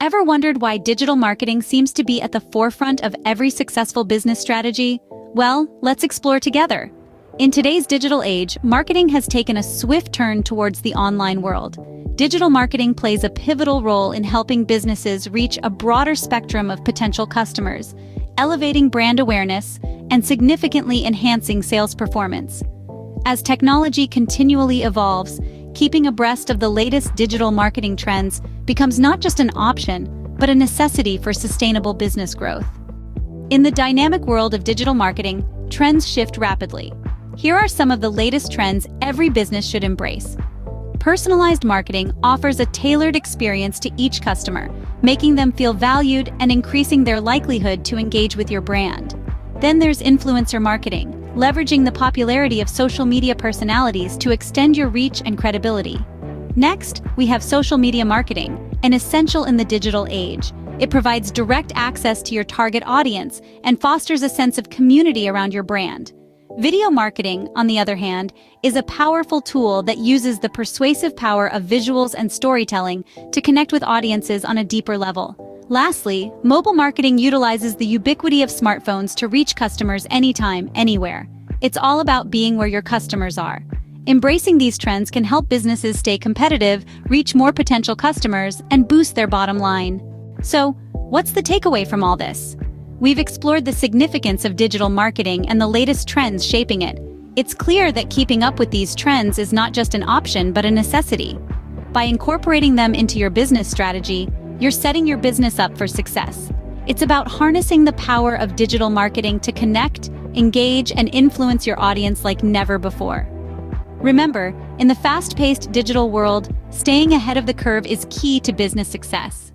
Ever wondered why digital marketing seems to be at the forefront of every successful business strategy? Well, let's explore together. In today's digital age, marketing has taken a swift turn towards the online world. Digital marketing plays a pivotal role in helping businesses reach a broader spectrum of potential customers, elevating brand awareness, and significantly enhancing sales performance. As technology continually evolves, keeping abreast of the latest digital marketing trends becomes not just an option, but a necessity for sustainable business growth. In the dynamic world of digital marketing, trends shift rapidly. Here are some of the latest trends every business should embrace. Personalized marketing offers a tailored experience to each customer, making them feel valued and increasing their likelihood to engage with your brand. Then there's influencer marketing, leveraging the popularity of social media personalities to extend your reach and credibility. Next, we have social media marketing, an essential in the digital age. It provides direct access to your target audience and fosters a sense of community around your brand. Video marketing, on the other hand, is a powerful tool that uses the persuasive power of visuals and storytelling to connect with audiences on a deeper level. Lastly, mobile marketing utilizes the ubiquity of smartphones to reach customers anytime, anywhere. It's all about being where your customers are. Embracing these trends can help businesses stay competitive, reach more potential customers, and boost their bottom line. So, what's the takeaway from all this? We've explored the significance of digital marketing and the latest trends shaping it. It's clear that keeping up with these trends is not just an option but a necessity. By incorporating them into your business strategy, you're setting your business up for success. It's about harnessing the power of digital marketing to connect, engage, and influence your audience like never before. Remember, in the fast-paced digital world, staying ahead of the curve is key to business success.